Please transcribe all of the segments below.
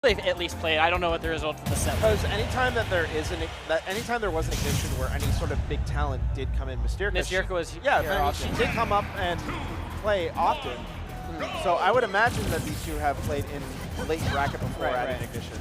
they've at least played. I don't know what the result of the set was. Because anytime that there was an ignition where any sort of big talent did come in, Mystearica was she did come up and play often. So I would imagine that these two have played in late bracket before adding ignition.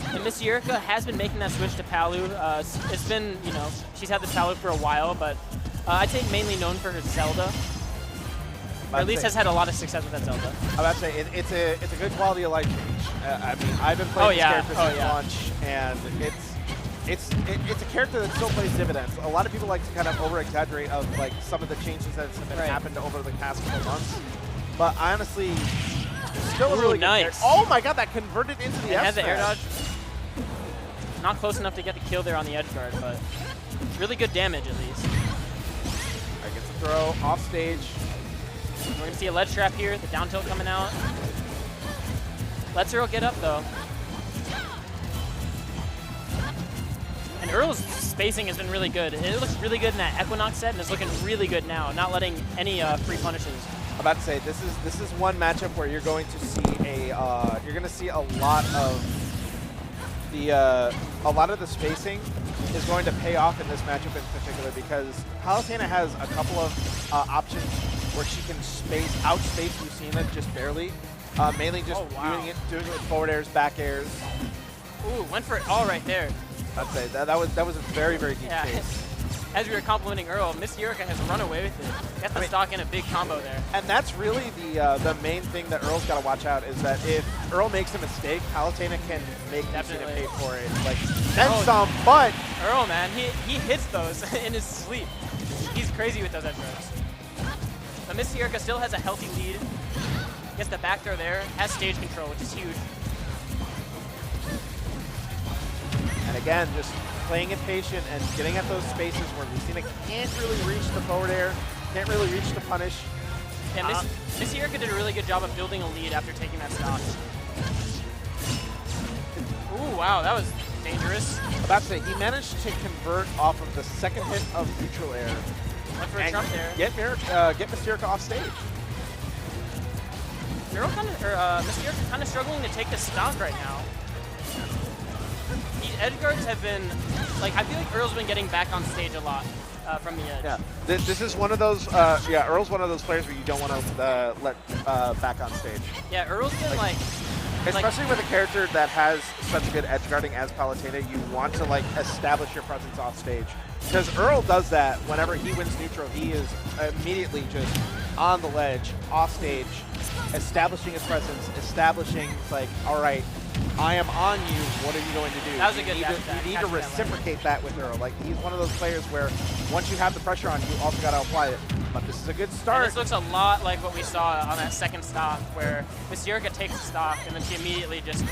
And Mystearica has been making that switch to Palu. It's been, you know, she's had this Palu for a while, but I'd say mainly known for her Zelda. Or at least has had a lot of success with that Zelda. I'm about to say it's a good quality of life change. I mean, I've been playing this character since launch, and it's a character that still plays dividends. A lot of people like to kind of over-exaggerate of like some of the changes that have been happened over the past couple months, but honestly, still a really nice. Good oh my god, that converted into the F has the air dodge. Not close enough to get the kill there on the edge guard, but really good damage at least. Alright, gets a throw off stage. We're going to see a ledge trap here, the down tilt coming out. Lets Earl get up though. And Earl's spacing has been really good. It looks really good in that Equinox set, and it's looking really good now, not letting any free punishes. I'm about to say this is one matchup where you're going to see a lot of the spacing is going to pay off in this matchup in particular, because Palutena has a couple of options where she can outspace Lucina just barely, mainly just doing it with forward airs, back airs. Ooh, went for it all right there. I'd say that was a very deep chase. As we were complimenting Earl, Mystearica has run away with it. Got the stock in a big combo there. And that's really the main thing that Earl's got to watch out, is that if Earl makes a mistake, Palutena can make Lucina pay for it. Like, then some, but Earl, man, he hits those in his sleep. He's crazy with those edge guards. But Mystearica still has a healthy lead. Gets the back throw there, has stage control, which is huge. And again, just playing it patient and getting at those spaces where Lucina can't really reach the forward air, can't really reach the punish. Yeah, Mystearica did a really good job of building a lead after taking that stock. Ooh, wow, that was dangerous. About to say, he managed to convert off of the second hit of neutral air. Went for a trump there. Get Mystearica off stage. Mystearica kind of struggling to take the stock right now. These edge guards have been, like, I feel like Earl's been getting back on stage a lot from the edge. Yeah, this is one of those, Earl's one of those players where you don't want to let back on stage. Yeah, Earl's been especially with a character that has such good edge guarding as Palutena, you want to like establish your presence off stage. Because Earl does that whenever he wins neutral, he is immediately just on the ledge, off stage, establishing his presence, establishing like, all right, I am on you, what are you going to do? That was a good You need to reciprocate that with Earl. Like, he's one of those players where once you have the pressure on, you also got to apply it. But this is a good start. And this looks a lot like what we saw on that second stock, where Mystearica takes the stock and then she immediately just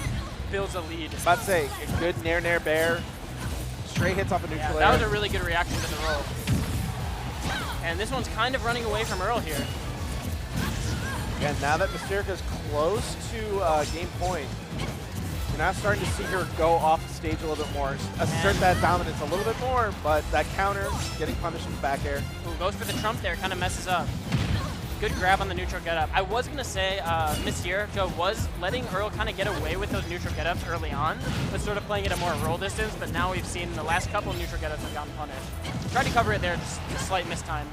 builds a lead. About to say, a good nair bear, straight hits off a neutral air. That was a really good reaction to the roll. And this one's kind of running away from Earl here. And now that Mystearica is close to game point, you're now starting to see her go off the stage a little bit more, assert that dominance a little bit more, but that counter, getting punished in the back air. Ooh, goes for the trump there, kind of messes up. Good grab on the neutral get up. I was going to say Mystearica was letting Earl kind of get away with those neutral get ups early on, but sort of playing it at more roll distance, but now we've seen the last couple neutral get ups have gotten punished. Tried to cover it there, just a slight mistime.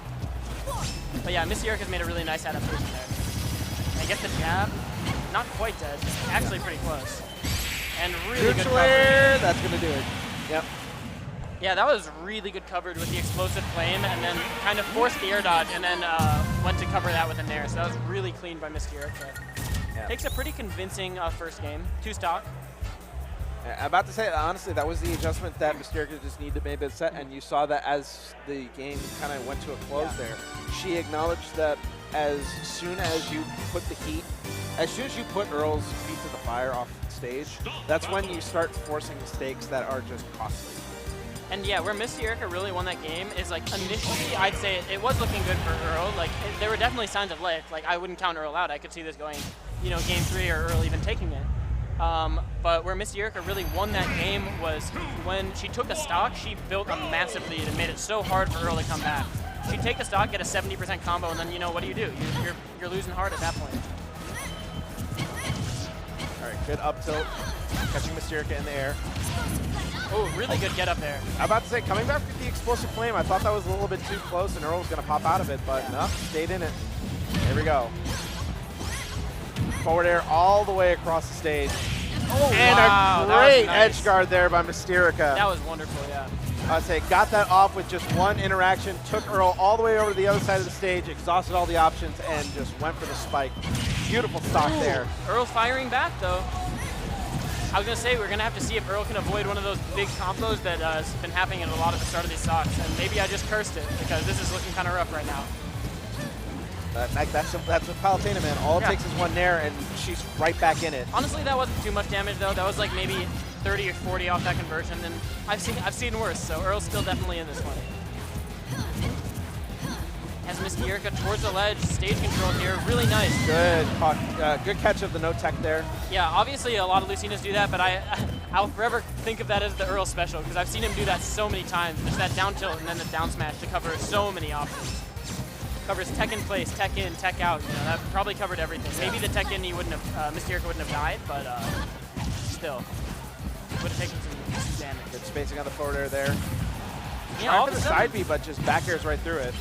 But yeah, Mystearica's made a really nice adaptation there. And gets the jab, not quite dead, actually pretty close. And really good coverage. That's going to do it. Yep. Yeah, that was really good coverage with the explosive flame, and then kind of forced the air dodge, and then went to cover that with a nair. So that was really clean by Mystearica. Yeah. Takes a pretty convincing first game. 2 stock. I'm about to say, honestly, that was the adjustment that Mystearica just needed to make a set, and you saw that as the game kind of went to a close there. She acknowledged that as soon as you put the heat, as soon as you put Earl's feet to the fire off stage, that's when you start forcing mistakes that are just costly. And yeah, where Mystearica really won that game is, like, initially I'd say it was looking good for Earl. Like, there were definitely signs of life. Like, I wouldn't count Earl out. I could see this going, you know, game 3 or Earl even taking it. But where Mystearica really won that game was when she took a stock, she built a massive lead and made it so hard for Earl to come back. She'd take the stock, get a 70% combo, and then, you know, what do? You're losing hard at that point. All right, Good up tilt, catching Mystearica in the air. Oh, really good get up there. I'm about to say, coming back with the explosive flame, I thought that was a little bit too close and Earl was going to pop out of it, but no, stayed in it. There we go. Forward air all the way across the stage. Oh, and wow, a great nice edge guard there by Mystearica. That was wonderful, yeah. I'd say got that off with just one interaction, took Earl all the way over to the other side of the stage, exhausted all the options, and just went for the spike. Beautiful stock there. Earl's firing back, though. I was going to say, we're going to have to see if Earl can avoid one of those big combos that has been happening at a lot of the start of these stocks. And maybe I just cursed it, because this is looking kind of rough right now. That's with Palutena, man. All it takes is one nair, and she's right back in it. Honestly, that wasn't too much damage, though. That was like maybe 30 or 40 off that conversion, and I've seen worse, so Earl's still definitely in this one. Has Mystearica towards the ledge, stage control here, really nice. Good catch of the no tech there. Yeah, obviously a lot of Lucinas do that, but I'll forever think of that as the Earl special, because I've seen him do that so many times. Just that down tilt and then the down smash to cover so many options. Covers tech in place, tech in, tech out. You know, that probably covered everything. Yeah. Maybe the tech in, he wouldn't have, Mystearica wouldn't have died, but still, would have taken some damage. Good spacing on the forward air there. Yeah, all for the side B, but just back airs right through it.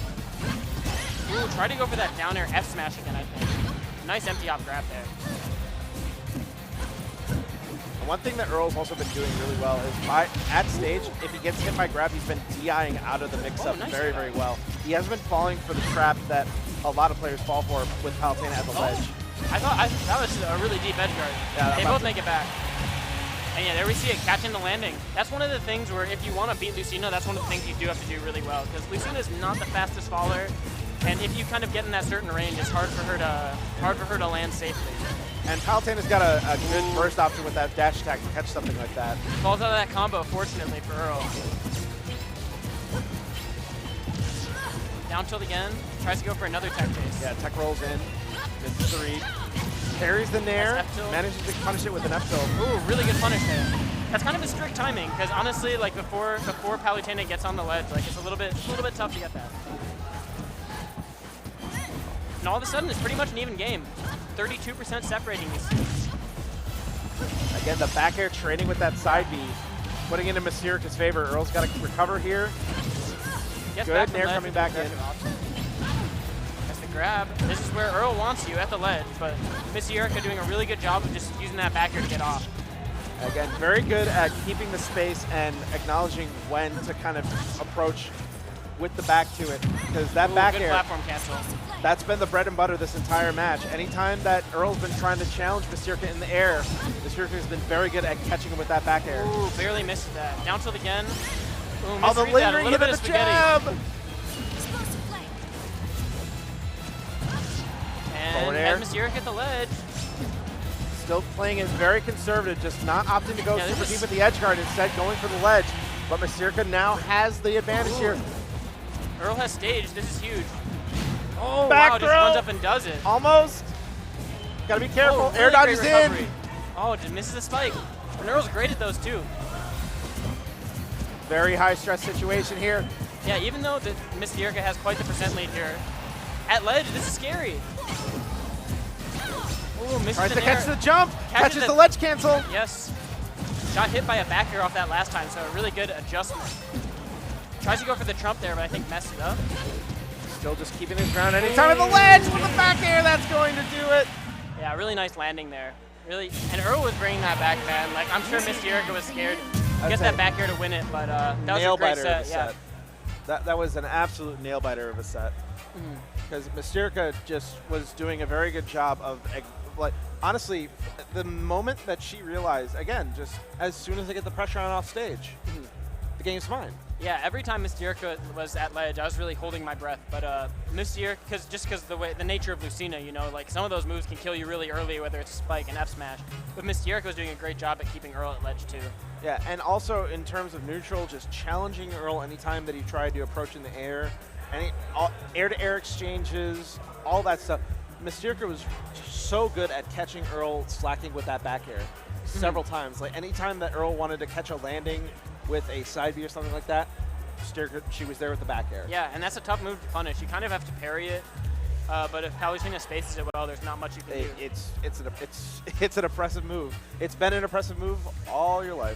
Ooh, try to go for that down air F smash again, I think. Nice empty op grab there. And one thing that Earl's also been doing really well is at stage, if he gets hit by grab, he's been DIing out of the mix-up nice very, very well. He hasn't been falling for the trap that a lot of players fall for with Palutena at the ledge. I thought that was a really deep edge guard. Yeah, they both make it back. And yeah, there we see it, catching the landing. That's one of the things where if you want to beat Lucina, that's one of the things you do have to do really well, because Lucina is not the fastest faller. And if you kind of get in that certain range, it's hard for her to land safely. And Palutena's got a good burst option with that dash attack to catch something like that. Falls out of that combo, fortunately for Earl. Down tilt again, tries to go for another tech base. Yeah, tech rolls in, misses the read, parries the nair, manages to punish it with an F tilt. Ooh, really good punish there. That's kind of a strict timing, because honestly, like before Palutena gets on the ledge, like it's a little bit tough to get that. And all of a sudden, it's pretty much an even game. 32% separating these two. Again, the back air trading with that side B, putting into Mystearica's favor. Earl's got to recover here. Good nair coming back in. That's the grab. This is where Earl wants you at the ledge, but Mystearica doing a really good job of just using that back air to get off. Again, very good at keeping the space and acknowledging when to kind of approach with the back to it, because that back air, platform cancel. That's been the bread and butter this entire match. Anytime that Earl's been trying to challenge Mystearica in the air, Mystearica has been very good at catching him with that back air. Ooh, barely missed that. Down tilt again. Ooh, oh, the lingering hit of the jab! And had Mystearica at the ledge. Still playing it very conservative, just not opting to go super deep with the edge guard, instead going for the ledge. But Mystearica now has the advantage here. Earl has stage. This is huge. Oh, back wow, throw. Just runs up and does it. Almost. Gotta be careful. Oh, really air dodges in. Oh, just misses the spike. And Earl's great at those too. Very high stress situation here. Yeah, even though the Mystearica has quite the percent lead here, at ledge, this is scary. Ooh, misses Tries to air. catch the jump. Catches the ledge cancel. Yes. Got hit by a back air off that last time, so a really good adjustment. Tries to go for the trump there, but I think messed it up. Still just keeping his ground. Anytime at the ledge with the back air, that's going to do it. Yeah, really nice landing there. Really, and Earl was bringing that back, man. Like, I'm sure Mystearica was scared to get that back air to win it, but that was a great set. Yeah. That was an absolute nail biter of a set. Because Mystearica just was doing a very good job of, like, honestly, the moment that she realized, again, just as soon as they get the pressure on off stage, the game's fine. Yeah, every time Mystearica was at ledge, I was really holding my breath. But Mystearica, because the nature of Lucina, you know, like some of those moves can kill you really early, whether it's spike and F smash. But Mystearica was doing a great job at keeping Earl at ledge too. Yeah, and also in terms of neutral, just challenging Earl anytime that he tried to approach in the air, air-to-air exchanges, all that stuff. Mystearica was so good at catching Earl slacking with that back air several times. Like anytime that Earl wanted to catch a landing with a side B or something like that, Mystearica, she was there with the back air. Yeah, and that's a tough move to punish. You kind of have to parry it. but if Palutena spaces it well, there's not much you can do. It's an oppressive move. It's been an oppressive move all your life.